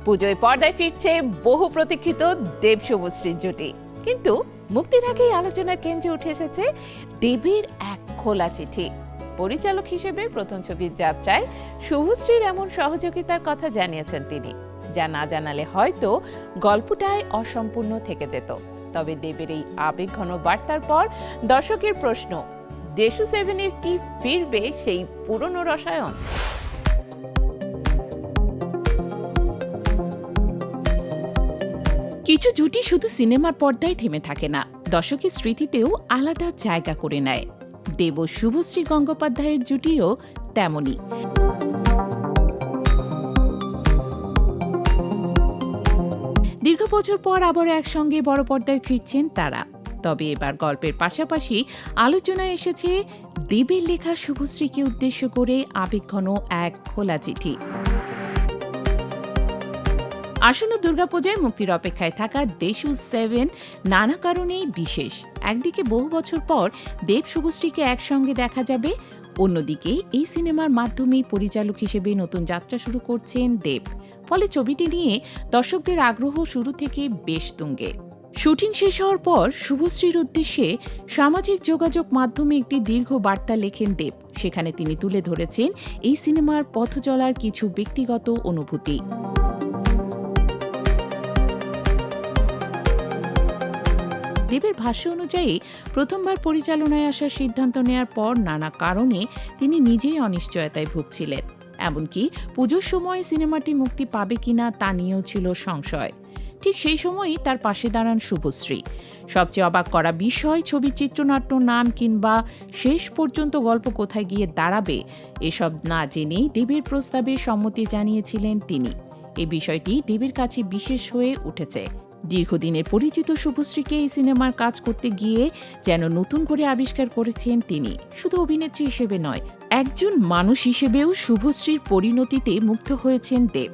পুজোয় পর্দায় ফিরছে বহু প্রতীক্ষিত দেব শুভশ্রীর জুটি, কিন্তু মুক্তির আগেই আলোচনার কেন্দ্রে উঠে এসেছে দেবের এক খোলা চিঠি। পরিচালক হিসেবে প্রথম ছবির যাত্রায় শুভশ্রীর এমন সহযোগিতার কথা জানিয়েছেন তিনি, যা না জানালে হয়তো গল্পটাই অসম্পূর্ণ থেকে যেত। তবে দেবের এই আবেগঘন বার্তার পর দর্শকের প্রশ্ন, দেশু 7 কি ফিরবে সেই পুরনো রসায়ন? কিছু জুটি শুধু সিনেমার পর্দায় থেমে থাকে না, দর্শকের স্মৃতিতেও আলাদা জায়গা করে নেয়। দেব ও শুভশ্রী গঙ্গোপাধ্যায়ের জুটিও তেমনই। দীর্ঘ বছর পর আবার একসঙ্গে বড় পর্দায় ফিরছেন তারা। তবে এবার গল্পের পাশাপাশি আলোচনায় এসেছে দেবের লেখা শুভশ্রীকে উদ্দেশ্য করে আবেগঘন এক খোলা চিঠি। আসন্ন দুর্গাপূজায় মুক্তির অপেক্ষায় থাকা দেশু 7 নানা কারণেই বিশেষ। একদিকে বহু বছর পর দেব শুভশ্রীকে একসঙ্গে দেখা যাবে, অন্যদিকে এই সিনেমার মাধ্যমেই পরিচালক হিসেবে নতুন যাত্রা শুরু করছেন দেব। ফলে ছবিটি নিয়ে দর্শকদের আগ্রহ শুরু থেকে বেশ তুঙ্গে। শুটিং শেষ হওয়ার পর শুভশ্রীর উদ্দেশ্যে সামাজিক যোগাযোগ মাধ্যমে একটি দীর্ঘ বার্তা লেখেন দেব। সেখানে তিনি তুলে ধরেছেন এই সিনেমার পথ চলার কিছু ব্যক্তিগত অনুভূতি। দেবের ভাষ্য অনুযায়ী প্রথমবার পরিচালনায় আসার সিদ্ধান্ত নেয়ার পর নানা কারণে তিনি নিজেই অনিশ্চয়তায় ভুগছিলেন। এমনকি পুজোর সময় সিনেমাটি মুক্তি পাবে কিনা তা নিয়েও ছিল সংশয়। ঠিক সেই সময়ই তার পাশে দাঁড়ান শুভশ্রী। সবচেয়ে অবাক করা বিষয়, ছবির চিত্রনাট্য, নাম কিংবা শেষ পর্যন্ত গল্প কোথায় গিয়ে দাঁড়াবে এসব না জেনেই দেবের প্রস্তাবে সম্মতি জানিয়েছিলেন তিনি। এই বিষয়টি দেবের কাছে বিশেষ হয়ে উঠেছে। দীর্ঘদিনের পরিচিত শুভশ্রীকে এই সিনেমার কাজ করতে গিয়ে যেন নতুন করে আবিষ্কার করেছেন তিনি। শুধু অভিনেত্রী হিসেবে নয়, একজন মানুষ হিসেবেও শুভশ্রীর পরিণতিতে মুগ্ধ হয়েছেন দেব।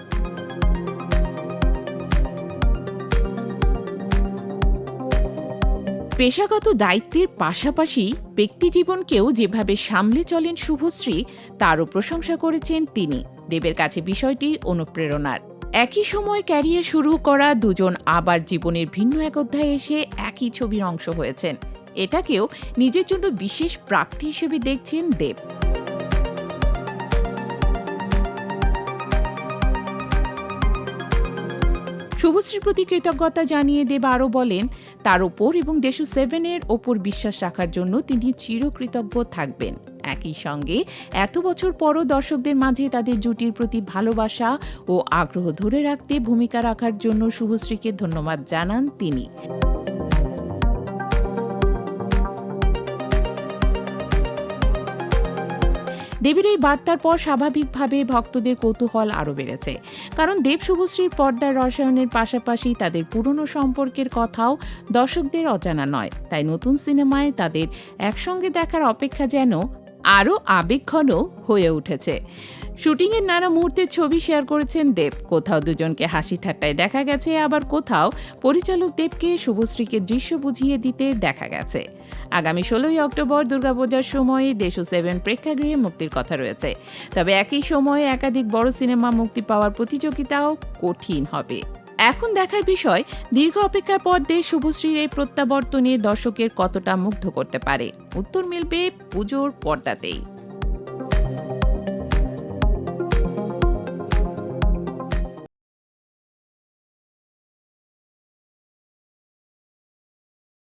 পেশাগত দায়িত্বের পাশাপাশি ব্যক্তিজীবনকেও যেভাবে সামলে চলেন শুভশ্রী, তারও প্রশংসা করেছেন তিনি। দেবের কাছে বিষয়টি অনুপ্রেরণার। একই সময় ক্যারিয়ার শুরু করা দুজন আবার জীবনের ভিন্ন এক অধ্যায়ে এসে একই ছবির অংশ হয়েছেন, এটাকেও নিজের জন্য বিশেষ প্রাপ্তি হিসেবে দেখছেন দেব। শুভশ্রীর প্রতি কৃতজ্ঞতা জানিয়ে দেব আরও বলেন, তার ওপর এবং দেশু 7 ওপর বিশ্বাস রাখার জন্য তিনি চিরকৃতজ্ঞ থাকবেন। একই সঙ্গে এত বছর পরও দর্শকদের মাঝে তাদের জুটির প্রতি ভালোবাসা ও আগ্রহ ধরে রাখতে ভূমিকা রাখার জন্য শুভশ্রীকে ধন্যবাদ জানান তিনি। দেবের এই বার্তার পর স্বাভাবিকভাবে ভক্তদের কৌতূহল আরও বেড়েছে। কারণ দেব শুভশ্রীর পর্দার রসায়নের পাশাপাশি তাদের পুরনো সম্পর্কের কথাও দর্শকদের অজানা নয়। তাই নতুন সিনেমায় তাদের একসঙ্গে দেখার অপেক্ষা যেন আরও আবেগঘন হয়ে উঠেছে। শুটিংয়ের নানা মুহূর্তের ছবি শেয়ার করেছেন দেব। কোথাও দুজনকে হাসি ঠাট্টায় দেখা গেছে, আবার কোথাও পরিচালক দেবকে শুভশ্রীকে দৃশ্য বুঝিয়ে দিতে দেখা গেছে। আগামী 16ই অক্টোবর দুর্গাপূজার সময়ে দেশু 7 প্রেক্ষাগৃহে মুক্তির কথা রয়েছে। তবে একই সময়ে একাধিক বড় সিনেমা মুক্তি পাওয়ার প্রতিযোগিতাও কঠিন হবে। এখন দেখার বিষয়, দীর্ঘ অপেক্ষার পর দেব শুভশ্রীর এই প্রত্যাবর্তনে দর্শকের কতটা মুগ্ধ করতে পারে। উত্তর মিলবে পুজোর পর্দাতেই।